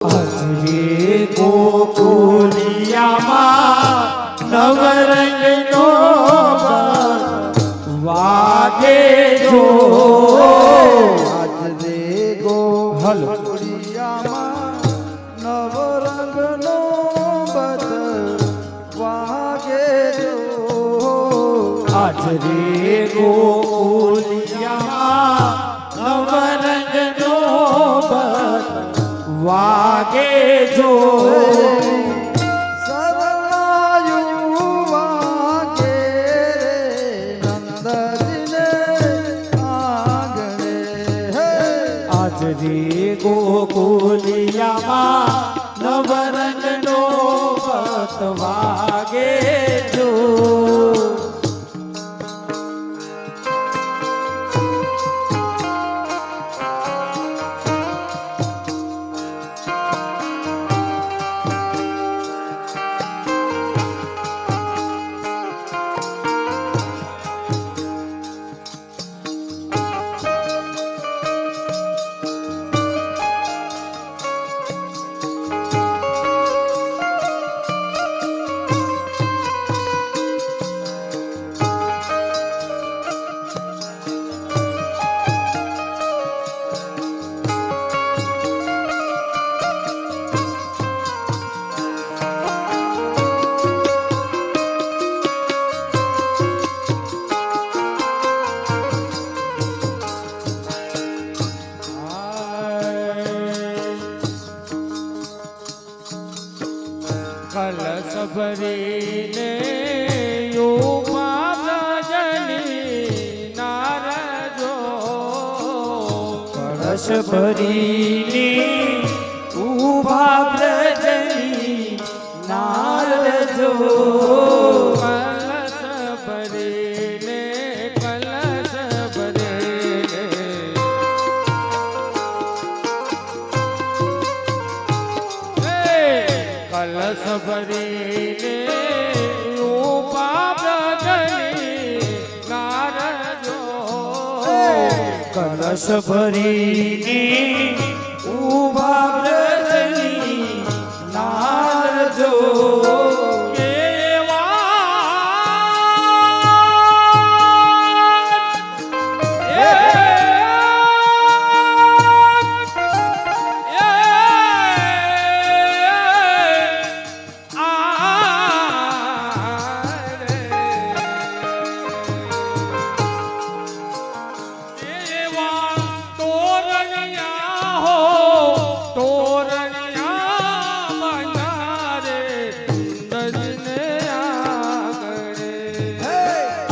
હજરે ગોકુલિયામાં નવરંગનો વાગે જો હજરે ગોકુલિયામાં નવરંગનો વાગે જો હજરે ગોકુલિયામાં નવરંગનો વાગે જો સરલાયુ વાગે નંદજીને આંગણે આજ રે ગોકુલિયામાં નવરંગનો પત વાગે જો કલશ ભરીને નારજો કલશ ભરીને ઉભા બ્રજની નારજો કલશ ભરીને કલશ ભરીને કલશ ભરીને ઉભા બ્રજની નારજો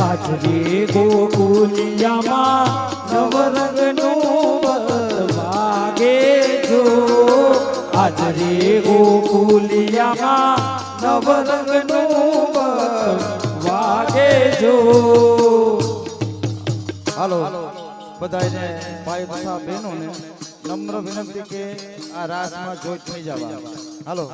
આજ રે ગોકુલિયામાં નવરંગનો વાગે જો આજ રે ગોકુલિયામાં નવરંગનો વાગે જો હાલો બધાને ભાઈ તથા બહેનોને નમ્ર વિનંતી કે આ રાસમાં જોઈન્ટ થઈ જવા હાલો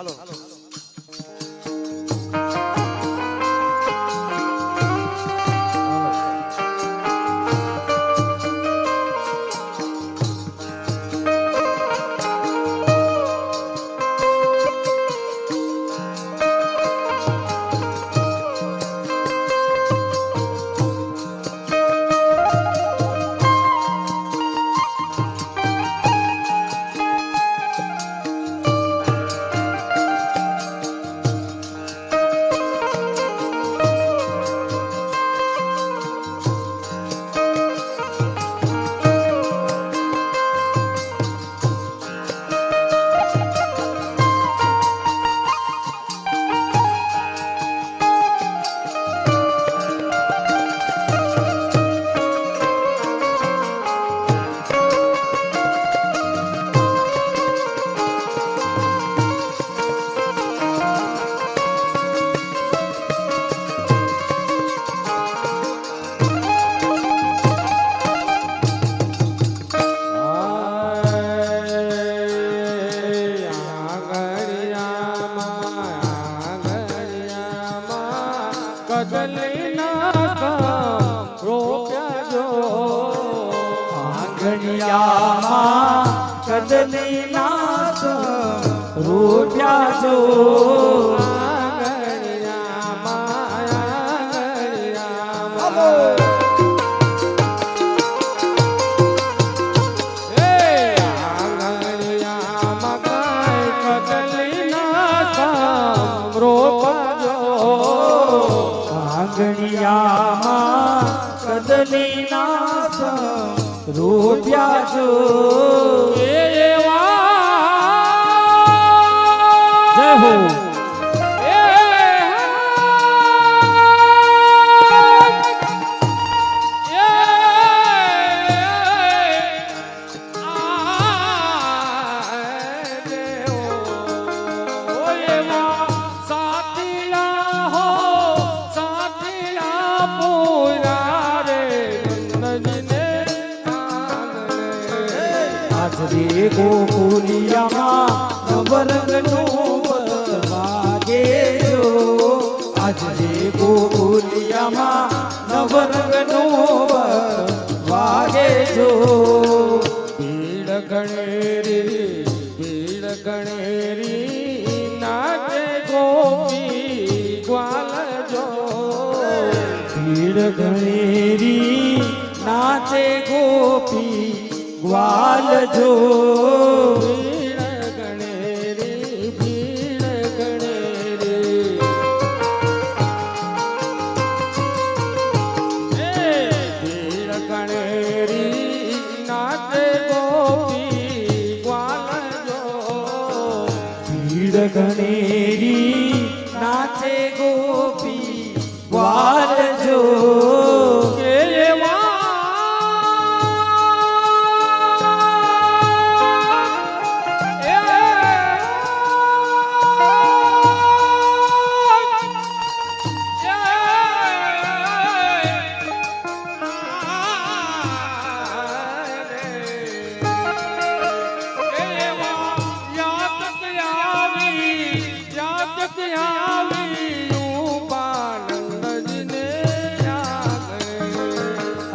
આંગણિયામાં કદલી નાસ રૂપિયા જો આંગણિયામાં કદલી ના રૂપિયા જો જય હો રે ગોકુલિયામાં નવરંગનું વાગે જો આજ રે ગોકુલિયામાં નવરંગનું વાગે જો ભીડ ગણેરી નાચે ગોપી ગ્વાલ જો ભીડ ગણેરી નાચે ગોપી ગ્વાલ જો ભીડ ગણેરી ભીડ ગણેરી નાચે ગોપી ગ્વાલ જો ભીડ ગણેરી નાચે ગોપી ગ્વાલ જો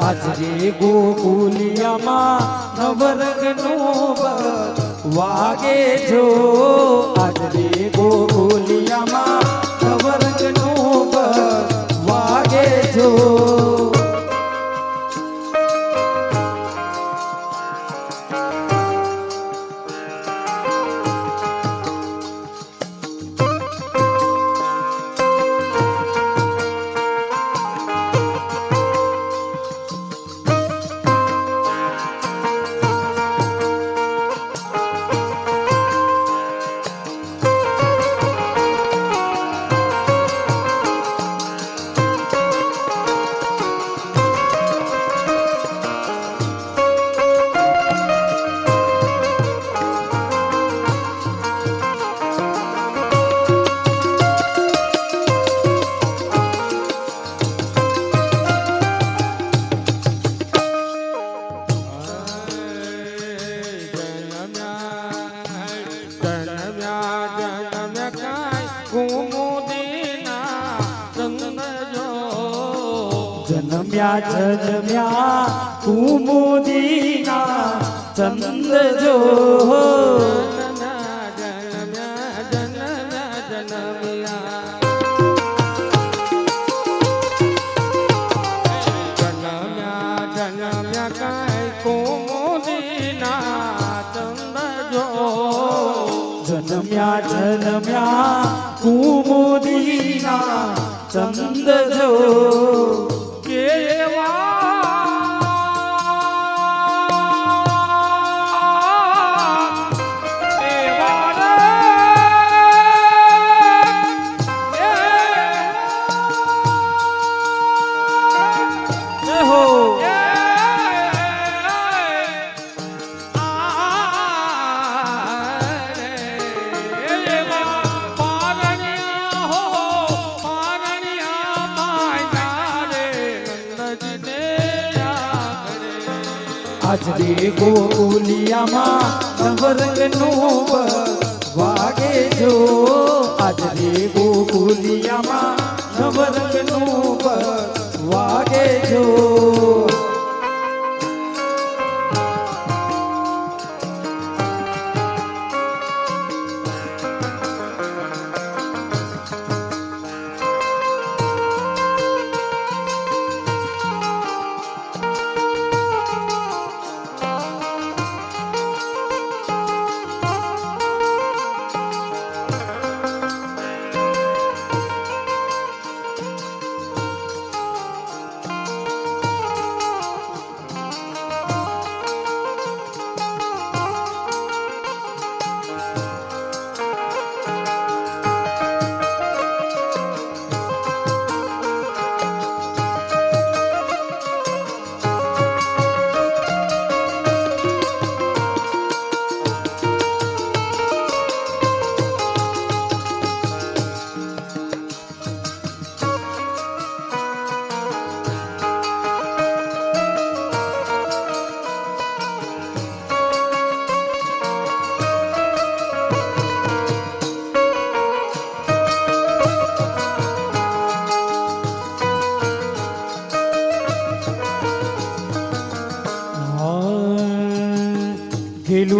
આજ રે ગોકુલિયામાં નવરંગનું વાગે જો આજ રે ગોકુલિયામાં નવરંગનું વાગે જો જન્મ્યા કુમુદીના ચંદ જો જન્મ્યા કુમુદીના ચંદ જો આજ રે ગોકુલિયામાં નવરંગનું વાગે જો આજ રે ગોકુલિયામાં નવરંગનું વાગે જો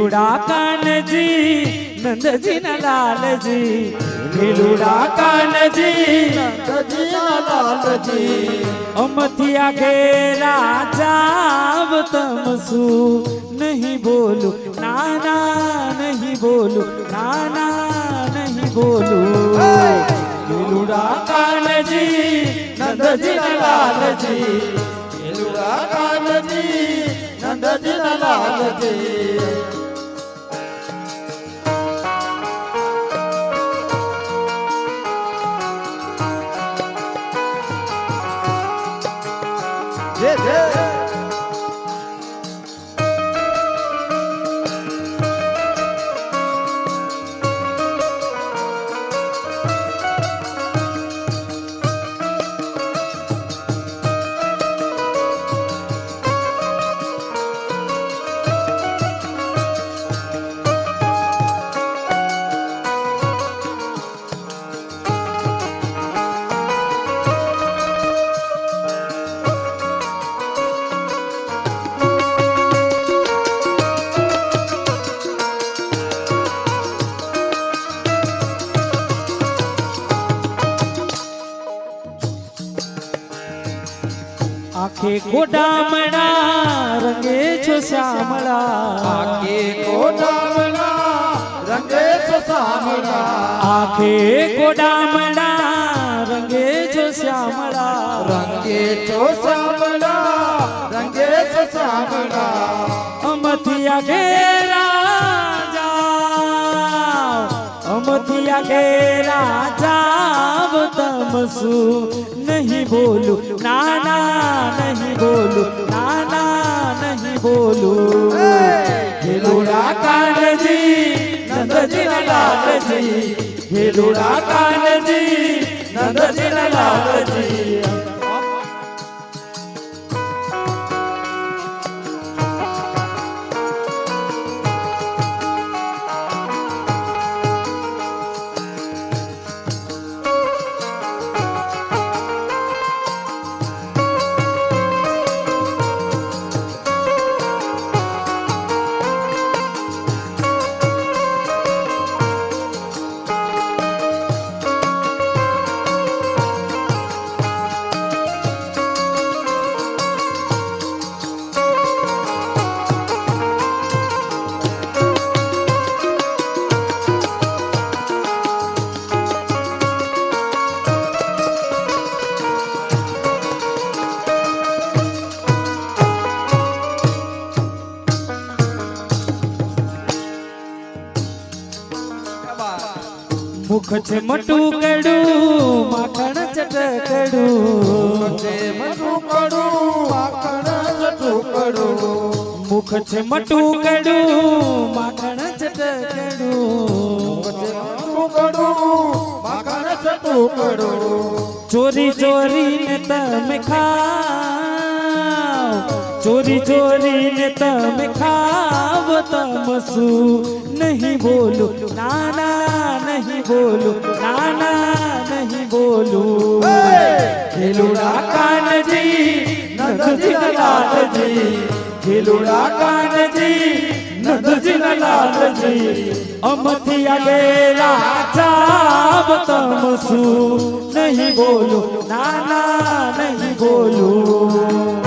ભીલુડા કાનજી નંદજી ના લાલજી ભીલુડા કાનજી નંદજીના લાલજી અમથિયા ઘેરા જાવ તમસું નહીં બોલું નાના નહીં બોલું નાના નહીં બોલું ભીલુડા કાનજી નંદજી ના લાલજી ભીલુડા કાનજી નંદજીના લાલજી જય જય આખે ગોડામણા રંગે છો શ્યામળા આકે કોડામણા રંગે સામળા આખે ગોડામણા રંગે છો શ્યામળા રંગે છો સામળા રંગે સામળા અમથિયા ઘેરા જાવ અમથિયા ઘેરા જાવ તમસું નહીં બોલું નાના નહીં બોલું નાના નહીં બોલું ભીલુડા કાનજી નંદજી ના લાલજી ભીલુડા કાનજી નંદજી ના લાલજી મુખ છે મટું કડું માખણ ચટકડું જે મટું કડું માખણ જટું કડું મુખ છે મટું કડું માખણ ચટકડું મટું કડું માખણ જટું કડું ચોરી ચોરીને તમે ખાવ ચોરી ચોરીને તમે ખાવ તમસું નહીં બોલું નાના નહીં બોલું નાના નહીં બોલું ભીલુડા કાનજી નંદજી ના લાલજી ભીલુડા કાનજી નંદજી ના લાલજી અમથિયા ઘેરા જાવ તમસું નહીં બોલું નાના નહીં બોલું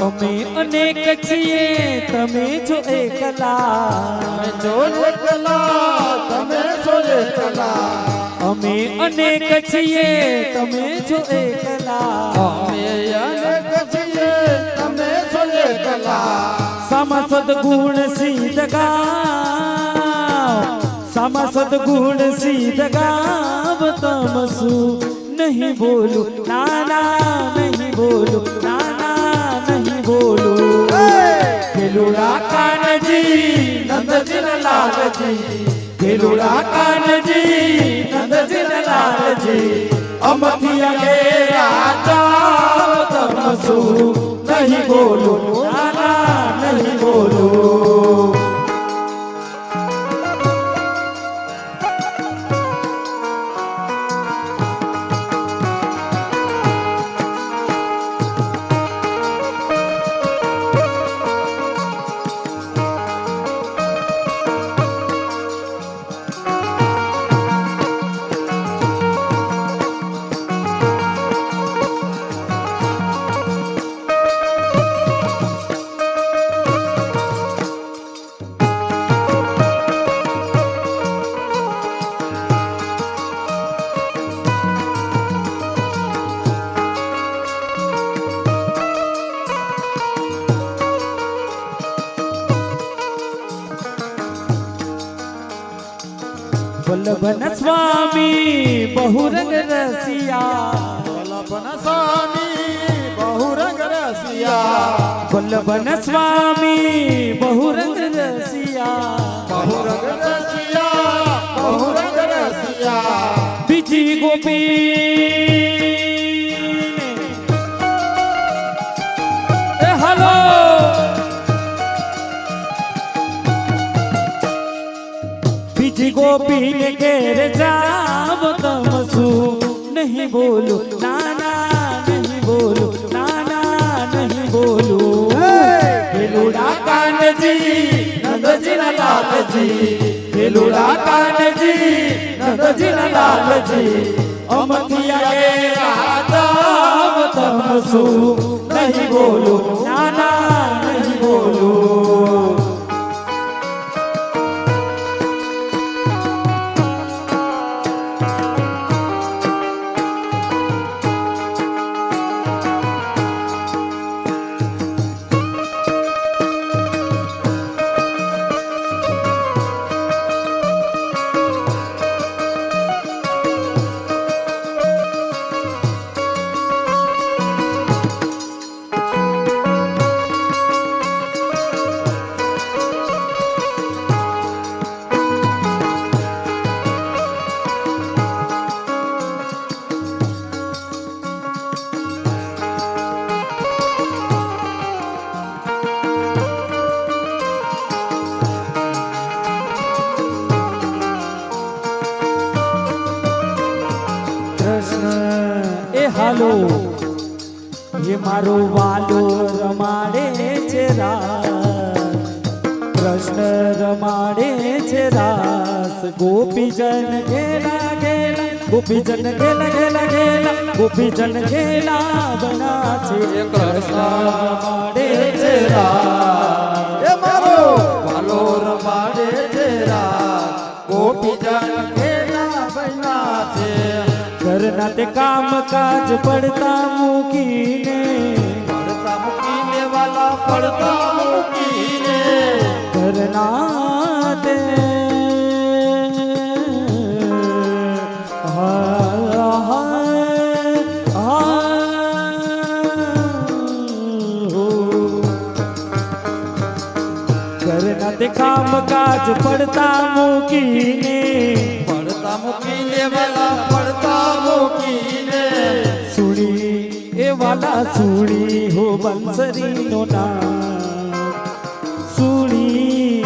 અમે અનેક છીએ તમે છો એકલા તમે જો એકલા તમે છો એકલા અમે અનેક છીએ તમે છો એકલા અમે અનેક છીએ તમે છો એકલા સામા સદગુણ સિદ્ધ ગાવ સામા સદગુણ સિદ્ધ ગાવ તમસુ નહીં બોલું નાના નહીં બોલું નાના નહીં બોલું ખેલુડા કાનજી નંદજીન લાલજી ખેલુડા કાનજી નંદજીન લાલજી અમથિયા કે રાજા તમસુ નહીં બોલું નાના નહીં બોલું વલ્લભન સ્વામી બહુરંગ રસિયા વલ્લભન સ્વામી બહુરંગ રસિયા વલ્લભન સ્વામી બહુરંગ રસિયા બહુરંગ રસિયા બહુરંગ રસિયા બીજી ગોપી હલો બીજી ગોપીને ઘેર જાવ તમસુ નહીં બોલું નાના નહીં બોલું નાના નહીં બોલું ખેલુડા કાનજી નંદજીન લાલજી ખેલુડા કાનજી નંદજીન લાલજી અમથિયા કે રાજા તમસુ નહીં બોલું નાના નહીં બોલું કૃષ્ણ એ હાલો એ મારો વાલો રમાડે છે રાસ કૃષ્ણ રમાડે છે રાસ ગોપીજન ઘેલા ઘેલા ગોપીજન ઘેલા ઘેલા ઘેલા ગોપીજન ઘેલા બના છે કૃષ્ણ રમાડે છે રાસ એ મારો વાલો રમાડે છે રાસ ગોપીજન ખેલા બના છે ઘરના તે કામ કાજ પડતા મૂકીને પડતા મૂકીને વાલા પડતા મૂકીને ઘરના તે ઘરના તે કામ કાજ પડતા મૂકીને પડતા મૂકીને વાલા પડતા મૂકીને સુણી એ વાલા સુણી હો બંસરીનો નામ સુણી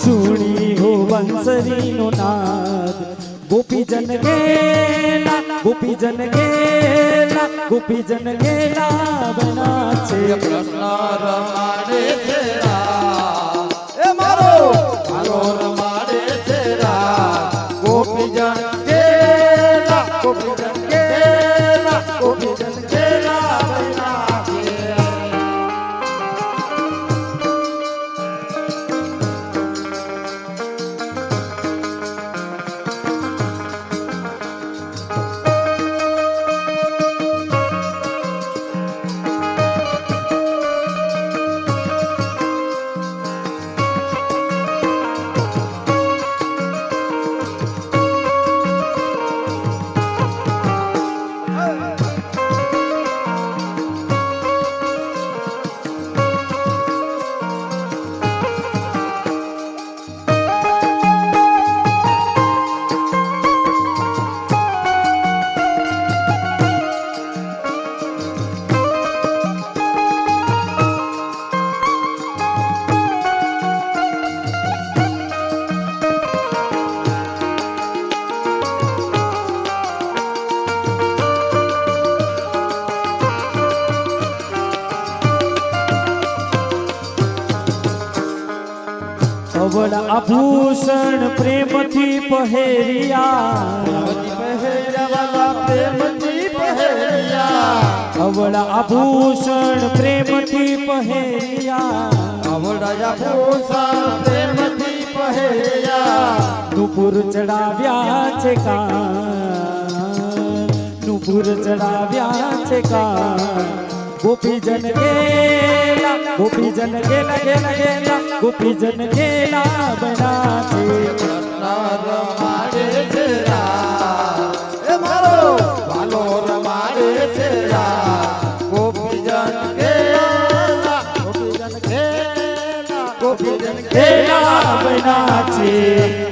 સુણી હો બંસરીનો નાદ ગોપીજન ગેલા ગોપીજન ગેલા ગોપીજન ગેલા બના છે કૃષ્ણ રમાડે છે રાસ એ મારો વાલો રમાડે છે રાસ ગોપીજન ખેલા ગોપીજન ખેલા ગોપીજન ખેલા બના છે અવળ આભૂષણ પ્રેમથી પહેર્યા અવળ આભૂષણ પ્રેમથી પહેર્યા નુપુર ચડાવ્યા છે કાન નુપુર ચડાવ્યા છે કાન ગોપીજન ગેલા ગોપીજન ગેલા ગેલા ગેલા ગોપીજન ગેલા બના છે રમાડે છે એ મારો વાલો રમાડે છે ગોપીજન ગેલા ગોપીજન ગેલા ગોપીજન ગેલા બના છે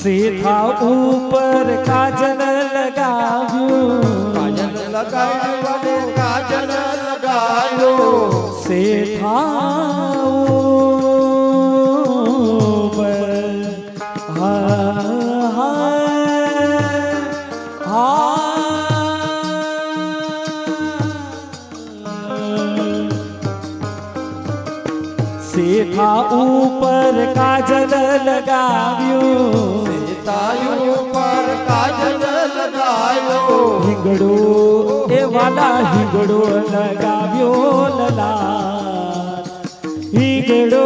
સેઠા ઉપર કાજલ લગાવ્યું કાજલ લગાવ્યો સેઠા ઉપર હા સેઠા ઉપર કાજલ લગાવ્યું ઉપર કાજલ લગાવ્યો હિંગડો એ વાલા હિંગડો લગાવ્યો લલાટ હિંગડો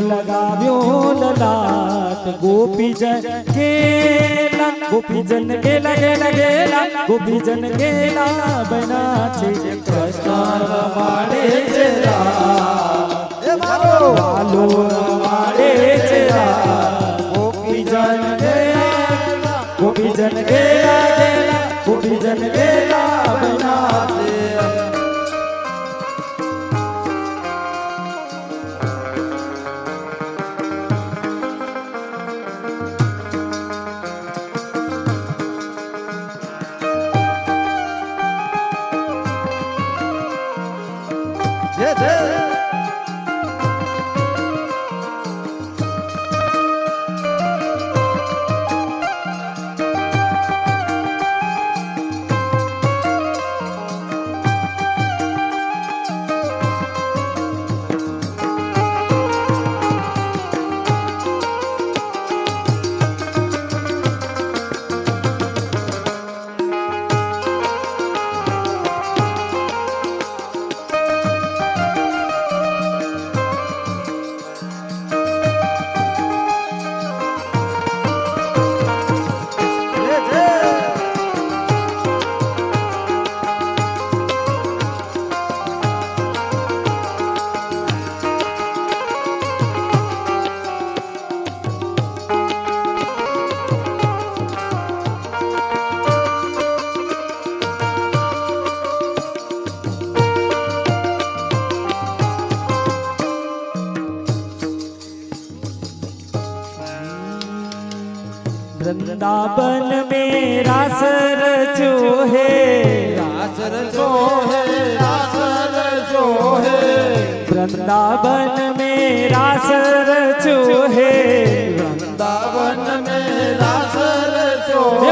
લગાવ્યો લલાટ ગોપીજન ગેલા ગોપીજન ગેલા ગેલા ગેલા ગોપીજન ગેલા બના છે કૃષ્ણ રમાડે છે એ મારો વાલો રમાડે છે ગોપીજન ગેલા ગોપીજન ગેલા ગેલા ગોપીજન ગેલા બના છે वृंदावन में रास रचो है रास रचो है रास रचो है वृंदावन में रास रचो है वृंदावन में रास रचो हे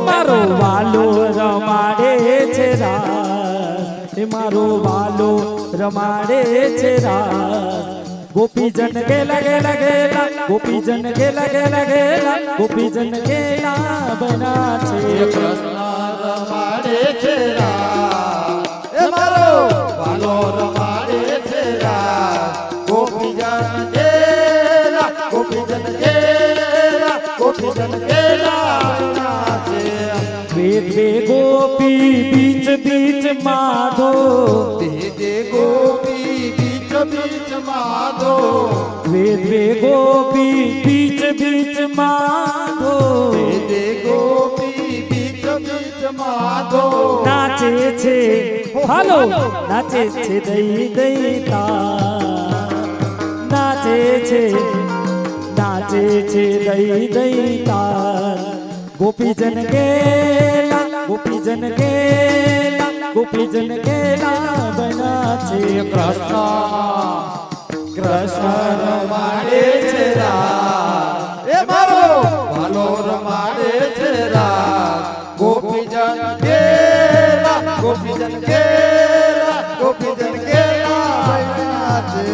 मारो वालो रमाडे छे रास हे मारो वालो रमाडे छे रास गोपीजन गेला गेला गेला गोपीजन गेला गेला गेला गोपीजन गेला बना छे कृष्ण रमाडे छे रास ए मारो वालो रमाडे छे रास गोपीजन गेला गोपीजन गेला गोपीजन गेला बना छे वेद वे गोपी बीच बीच माधो दे गोपी बीच માધો વેદ વે ગોપી બીચ બીચ માધો વેદે ગોપી બીચ બીચ માધો નાચે છે હાલો નાચે છે દઈ દઈ તાર નાચે છે દઈ દઈ તાર ગોપીજન ગેલા ગોપીજન ગેલા બના છે કૃષ્ણ રમાડે છે રાસ એ મારો ભાલો રમાડે છે રાસ ગોપીજન કેલા ગોપીજન કેલા બન્યા છે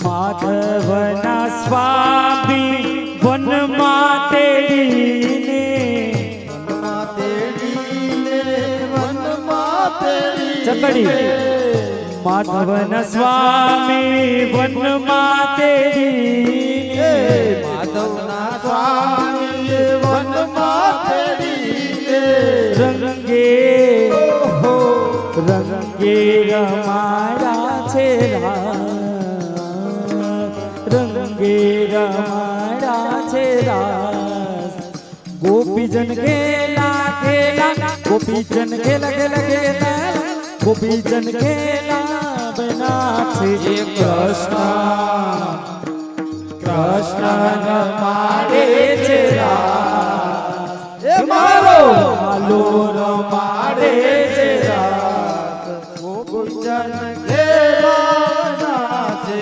માધવના સ્વામી વનમાં તેડીને ચકડી માધવના સ્વામી વનમાં તેડીને માધવના સ્વામી વનમાં તેડીને રંગે રંગે રમાડા છે રંગે રમાડા છે રાસ ગોપીજન ગેલા ગોપીજન ગેલા ગોપીજન ગેલા બના છે કૃષ્ણ રમાડે છે રાસ એ મારો હાલો રમાડે છે રાસ ગોપીજન કેલા છે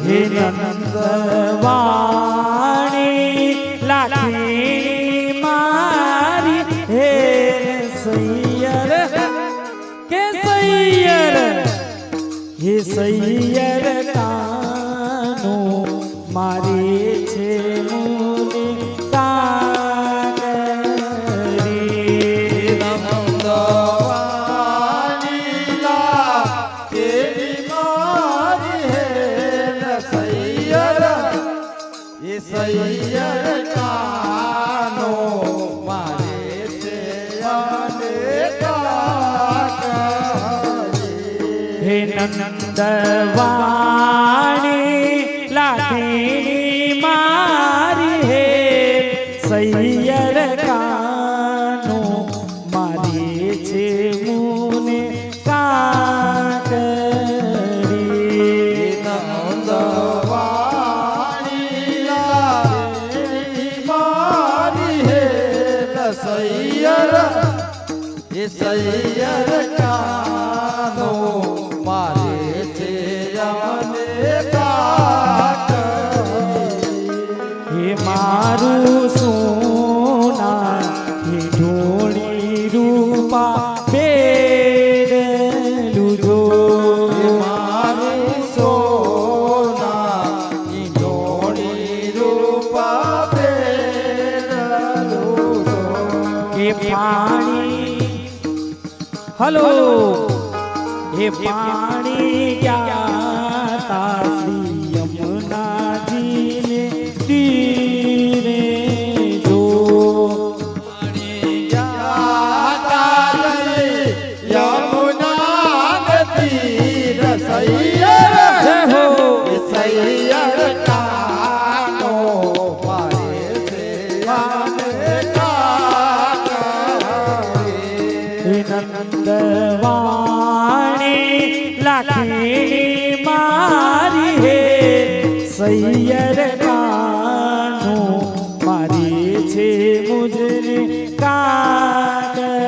હે નંદવાણી લાખી મારી હે સૈયર કે સૈયર હે સૈયર કાનો મારી છે મુની કાગરી સૈયર કાનો મારે છે આને કાકરી હે નંદવાણી લાખી મારી હે સૈયર કાનો મારી છે મુને કાકરી સૈયર સૈયર કાનો મારે છે યમને હે મારું સોના હે ઢોળી રૂપા બેડલું જો મારું સોના ઈ ડોળી રૂપા બેડલું હે પાણી હલો હે પાણી ગયા તા શ્રી યમુનાજીને તીરે જો યમુના નદી સૈયર જય હો સૈયર કાનો મારે છે યમને હે નંદવાણી લાખીણી મારી હે સૈયર કાનો મારી છે મુજને કાકરી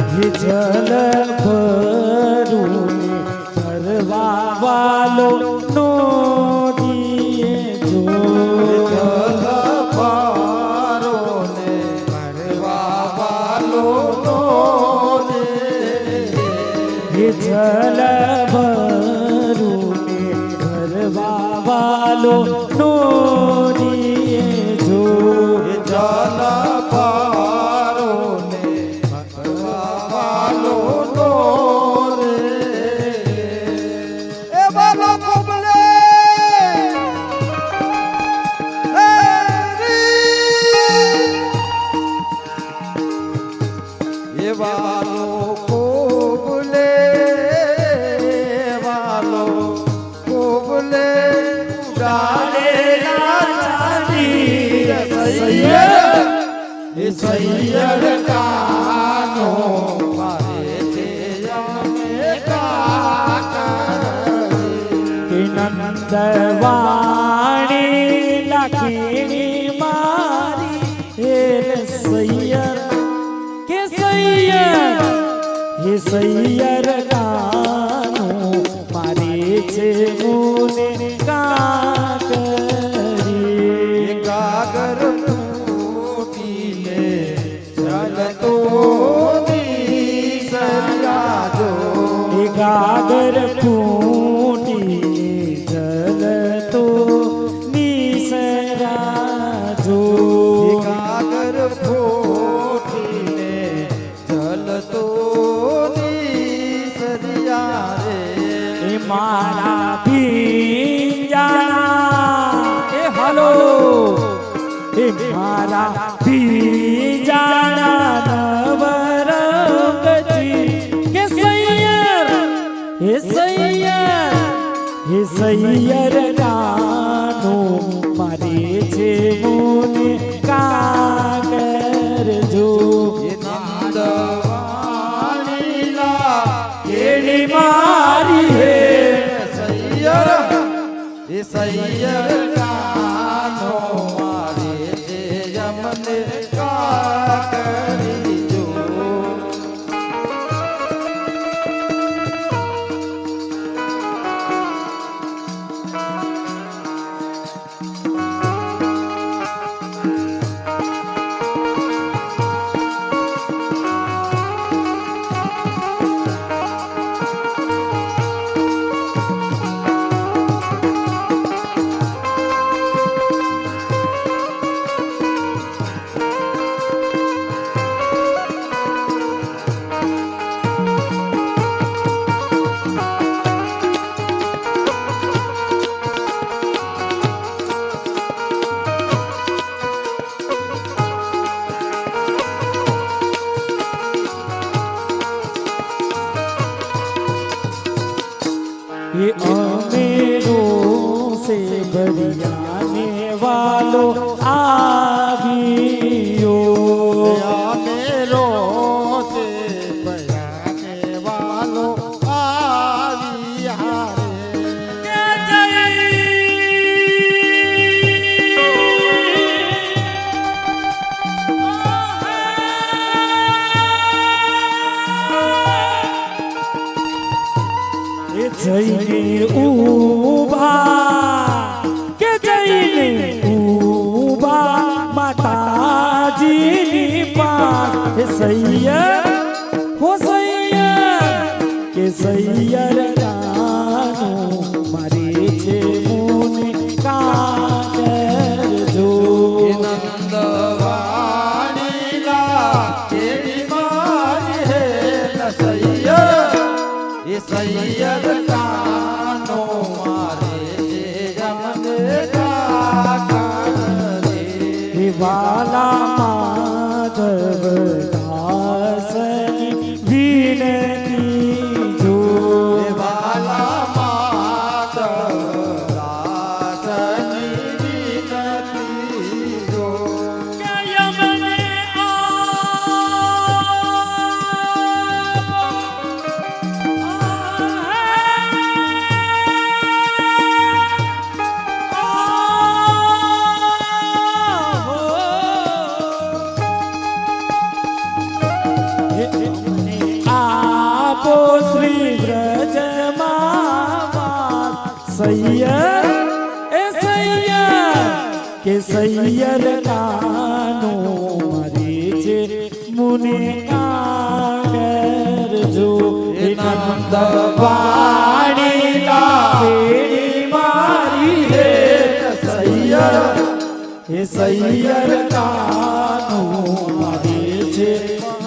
હે જલ ભરૂને ભરવા વાલો નોડીએ જો પારો ને ભરવા વાલો હે જલ ભરૂને ભરવા વાલો નોડીએ જો જલ પારો ને ભરવા વાલો એ બાબા કોબલે એ વાલો કોબલે વાલો કોબલે ઉડાડે ચાંદી સૈયર એ સૈયર કાનો મારે છે યમને હે નંદવાણી લાખીણી મારી હે સૈયર કે સૈયર હે સૈયર કાનો મારી છે મુને કાકરી ગાગર ફૂટીને ચાલતો સરિયાજો હે ગાગર ફૂટીને જલતો નિસરાજો ગાગર ફૂટીને ચાલતો સરિયા રે એ મારા ભીંજાણા એ હલો એ મારા ભીંજાણા નવરંગજી કે સૈયર હે સૈયર હે સૈયર કાનો મારી છે મુને કાકરજો નંદવાણીલા કેણી મારી હે સૈયર એ સૈયર કાનો મારે છે યમને કાકરી જો ये अमेरो से बरियाने वालो आवियो मेरो से बयाने वालो आविया रे જઈને ઊભા કે જઈને ઊભા માતાજીની પાસ હે સૈયર હો સૈયર કે સૈયર કાનો મારે છે મુને કાજરજો નંદવાણીલા કેડી મારી હે સૈયર ये सैयद कानो मारे जमने हे वाला माधव दासनी विनती जो वाला माधव दासनी विनती जो आपो श्री ब्रज सैयर ए सैयर के सैयर कानो मरे छे मुने कागर जो नंद वाणी लावेरी मारी है सैयर हे सैयर कानो मरे छे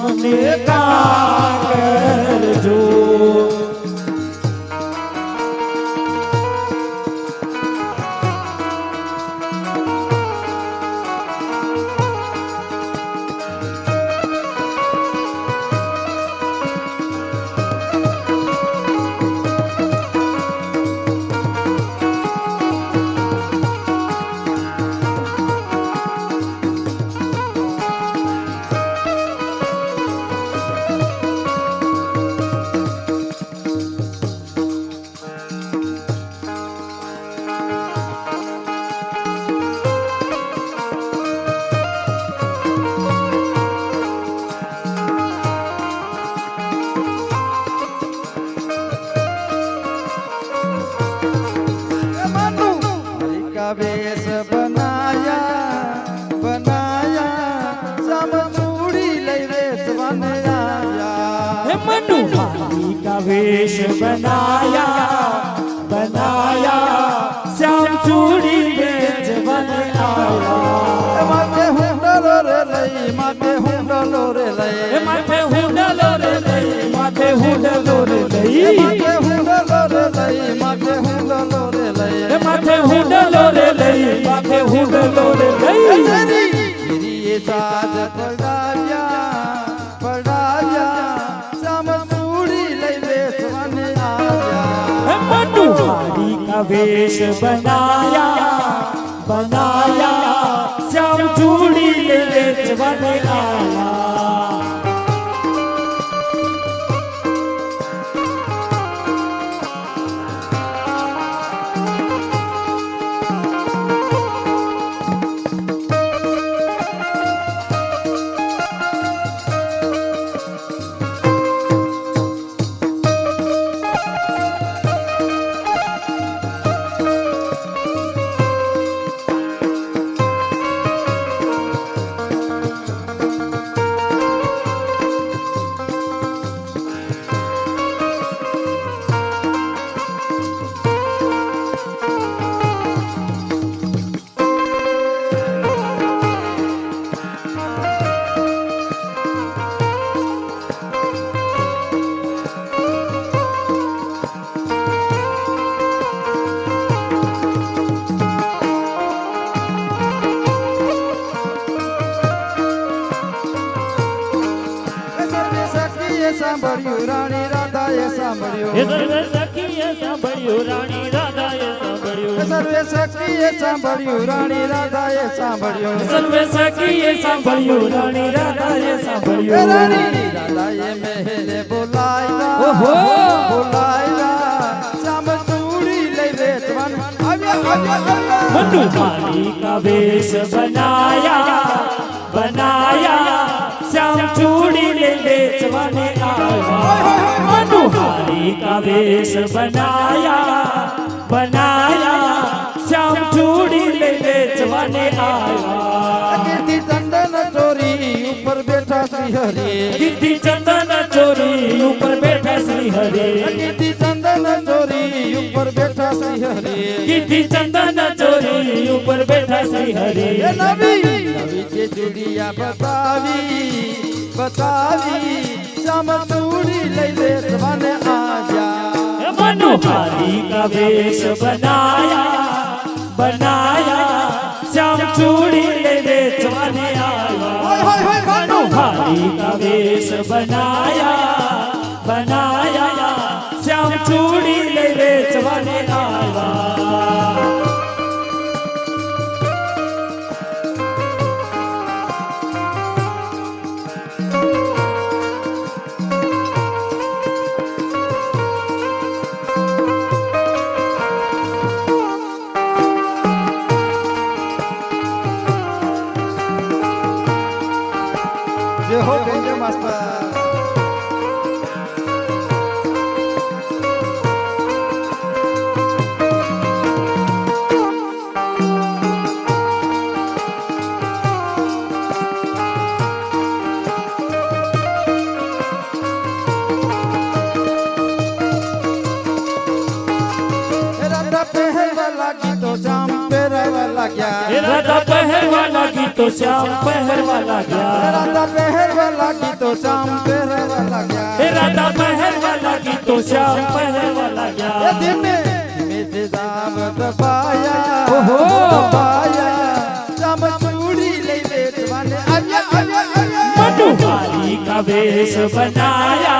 मुने कागर जो वेश बनाया बनाया सब चूड़ी लई वेचवन आया हे मनु भाई का वेश बनाया बनाया श्याम चूड़ी बेचवन आया माथे हुंडलो रे लई माथे हुंडलो रे लई माथे हुंडलो रे लई माथे हुंडलो रे लई माथे हुंडलो रे लई माथे हुंडलो रे लई माथे हुंडलो रे लई माथे हुंडलो रे लई गिरिए साज पड़ाया पड़ाया श्याम चूड़ी लई वेचवन आया मनु भाई का वेश बनाया बनाया श्याम चूड़ी ले बेचवन आया સાંભળ્યું રાણી રાધાએ સાંભળ્યું સર્વે સખીએ સાંભળ્યું રાણી રાધાએ સાંભળ્યું સર્વે સખીએ સાંભળ્યું રાણી રાધાએ સાંભળ્યું સર્વે સખીએ સાંભળ્યું રાણી રાધાએ સાંભળ્યું રાણી રાધાએ મહેલે બોલાવ્યા ઓહો બોલાવ્યા શ્યામ ચૂડી લઈ વેચવાન આવ્યા मनु माली का वेश बनाया श्याम चूड़ी ले बेचवाने आया मनु माली का वेश बनाया श्याम चूड़ी ले बेचवाने आया कीर्ति चंदन चोरी ऊपर बैठा श्री हरि कीर्ति चंदन चोरी ऊपर बैठा श्री हरि कीर्ति चंदन चोरी ऊपर बैठा श्री हरि कीर्ति चंदन चोरी ऊपर बैठा श्री हरि ये नवी नवी के चूड़िया बतावी श्याम चूड़ी लई बेचवाने आजा मनु माली का वेश बनाया श्याम चूड़ी ले बेचवाने आया मनु माली का वेश बनाया श्याम चूड़ी ले बेचवाने आया જે હો બેંજો માસ્ટર राधा पहरवा लगी तो श्याम पहरवा लगा राधा पहरवा लगी तो श्याम पहरवा लगा राधा पहरवा लगी तो श्याम पहरवा लगा धीमे धीमे दाम दबाया ओहो दबाया श्याम चूड़ी ले बेचवाने आया मनु माली का वेश बनाया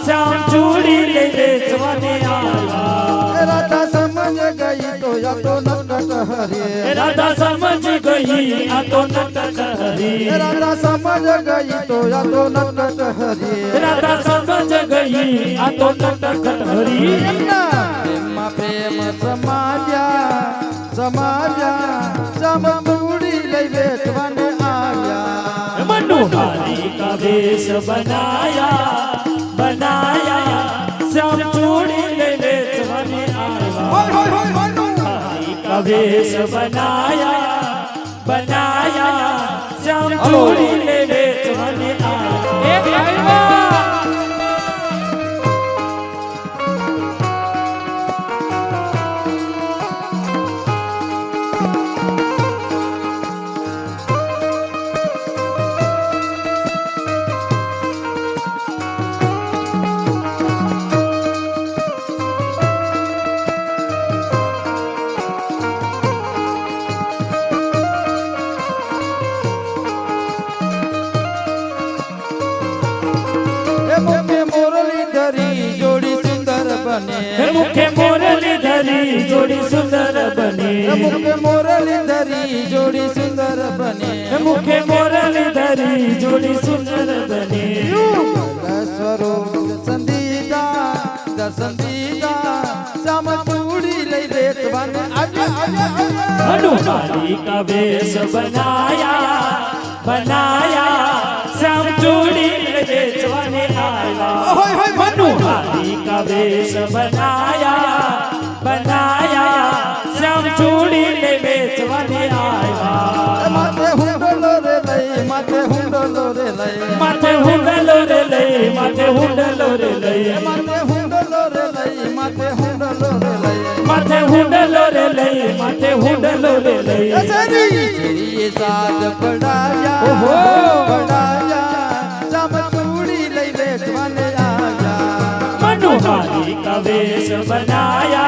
श्याम चूड़ी ले बेचवाने आया राधा समझ गई तो या तो नटखट हरे राधा समझ गई आ तो नटखट हरी राधा समझ गई तो या तो नटखट हरे राधा समझ गई आ तो नटखट हरी प्रेम प्रेम समाजा श्याम चूड़ी ले बेचवाने आया मनु माली का वेश बनाया श्याम चूड़ी ले बेचवाने आया माली का वेश बनाया श्याम चूड़ी ले बेचवाने आया मुखे मुरलीधरी जोड़ी सुंदर बने मुखे मुरलीधरी जोड़ी सुंदर बने मुखे मुरलीधरी जोड़ी सुंदर बने मुखे मुरलीधरी जोड़ी सुंदर बने स्वरूप दर्शन दीदा श्याम चूड़ी ले बेचवाने आया मनु माली का वेश बनाया श्याम चूड़ी ले बेचवाने आया मनु माली का वेश बनाया श्याम चूड़ी ले बेचवाने आया माथे हुंडलो रे लई माथे हुंडलो रे लई माथे हुंडलो रे लई माथे हुंडलो रे लई माथे हुंडलो रे लई माथे हुंडलो रे लई माथे हुंडलो रे लई माथे हुंडलो रे लई तेरी साथ पढ़ाया ओहो पढ़ाया श्याम चूड़ी ले बेचवाने आया मनु माली का वेश बनाया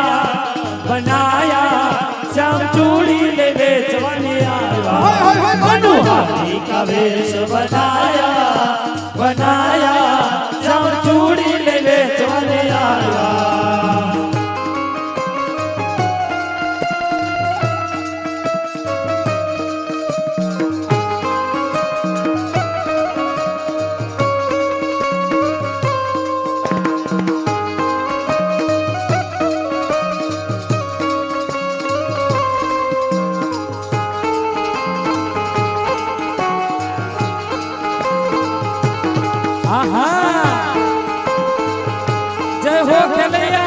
श्याम चूड़ी ले बेचवाने आया मनु माली का वेश बनाया બનાયા જામ ચૂડી લઈ વેચવાને આયા जय हो खेलैया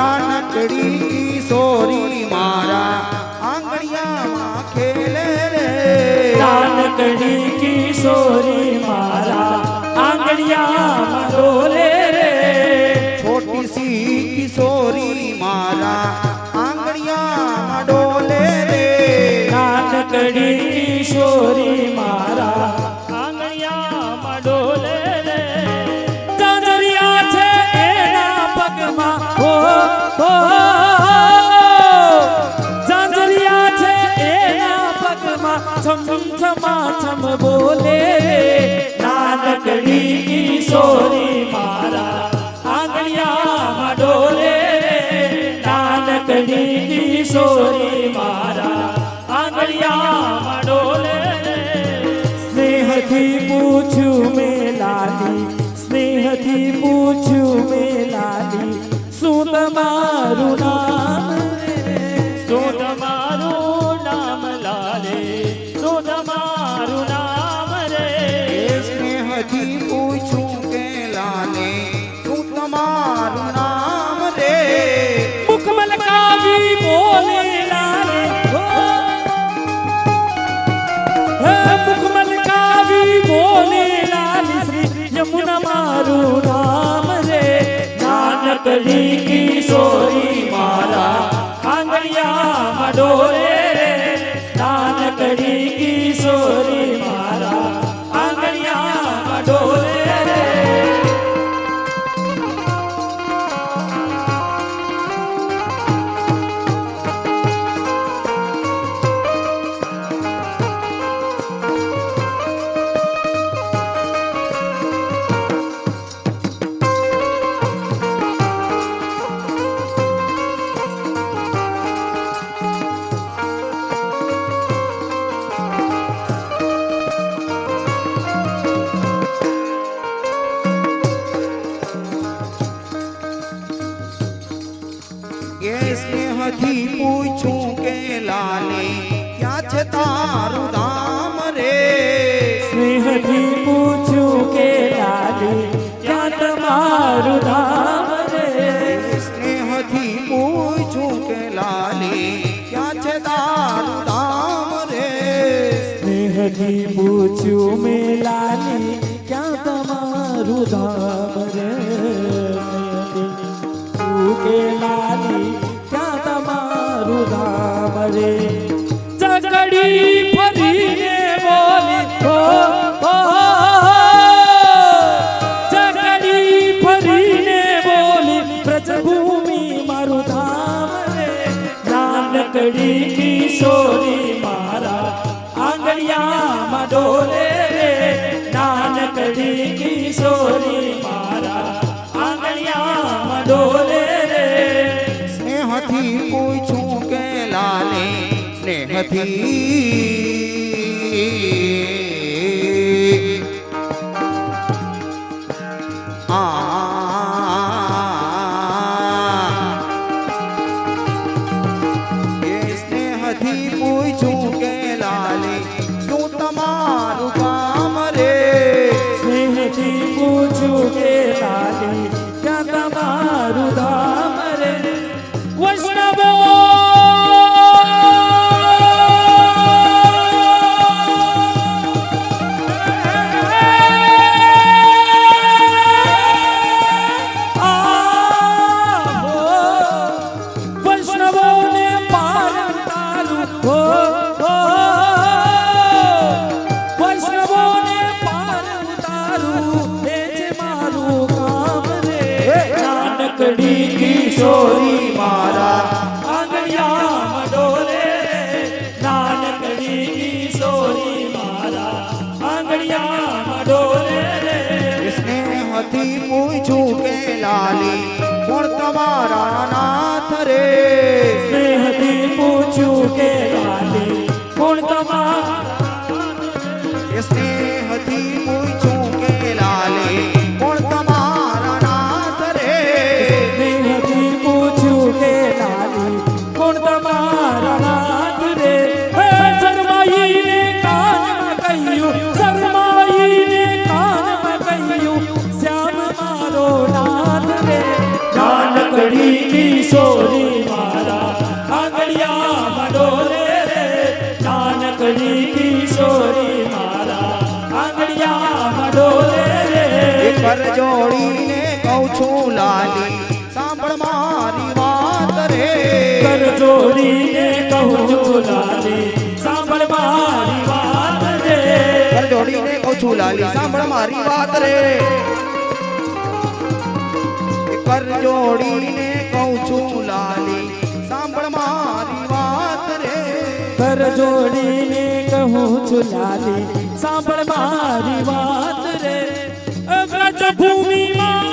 નાનકડી સોરી મારા આંગણિયામાં ખેલે રે નાનકડી કિશોરી મારા આંગણિયામાં ડોલે રે છોટી સી કિશોરી મારા આંગણિયામાં ડોલે રે નાનકડી કિશોરી મારા આંગણિયામાં ડોલે રે ચાંદરિયા છે એના પગમાં હો ચાંદરિયા છે એના પગમાં છમ છમા છમ બોલે નાનકડી કિશોરી મારા આંગણિયામાં ડોલે નાનકડી કિશોરી મારા આંગણિયામાં ડોલે સ્નેહથી પૂછ્યું મેં લાલી સ્નેહથી પૂછ્યું મેં લાલી શું તમારું નામ રે શું તમારું નામ લાલે શું તમારું નામ રે સ્નેહથી પૂછું કે લાલે શું તમારું નામ રે મુખ મલકાવી બોલે લાલે મુખ મલકાવી બોલે લાલી શ્રી યમુના મારું નામ રે નાનકડી કિશોરી મારા આંગણિયામાં ડોલે રે નાનકડી કિશોરી મારા આંગણિયામાં ડોલે રે સ્નેહથી પૂછું કે લાલે ક્યાં છે તારું ધામ રે સ્નેહથી પૂછ્યું કે લાલી ક્યાં તમારું ધામ રે સ્નેહથી પૂછું કે લાલે ક્યાં છે તારું ધામ રે સ્નેહથી પૂછ્યું મેં લાલી ક્યાં તમારું ધામ રે સ્નેહથી કે લાલી ક્યાં તમારું ધામ રે ચકડી ફરીને બોલી ચકડી ફરીને બોલી વ્રજભૂમિ મારું ધામ રે નાનકડી કિશોરી મારા આંગણિયામાં ડોલે રે નાનકડી કિશોરી મારા આંગણિયામાં ડોલે રે સ્નેહથી પૂછું કે લાલે સ્નેહથી સ્નેહથી પૂછું કે લાલે શું તમારું કામ રે સ્નેહથી પૂછું કે લાલી ક્યાં તમારું ધામ રે વૈષ્ણવો તમારા નાથ રે સ્નેહથી પૂછ્યું કે લાલી કોણ તમારા એ સ્નેહથી પૂછ્યું કે લાલે કોણ તમારા નાથ રે સ્નેહથી પૂછ્યું કે લાલી કોણ તમારા નાથ રે હે શરમાઈને કાનમાં કહ્યું શરમાઈને કાનમાં કહ્યું શ્યામ મારો નાથ રે નાનકડી કિશોરી મારા આંગળિયામાં ડોલે રે નાનકડી કિશોરી મારા આંગળિયામાં ડોલે રે એ કર જોડીને કહું છું લાલી સાંભળ મારી વાત રે કર જોડીને કહું છું લાલી સાંભળ મારી વાત રે કર જોડીને કહું છું લાલી સાંભળ મારી વાત રે એ કર જોડીને કહું છું લાલી સાંભળ મારી વાત રે કર જોડીને કહું છું લાલી સાંભળ મારી વાત રે વ્રજ ભૂમિમાં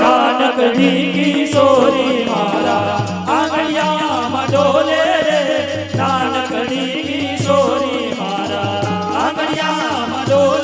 નાનકડી કિશોરી મારા આંગળિયામાં ડોલે રે નાનકડી કિશોરી મારા આંગળિયામાં ડોલે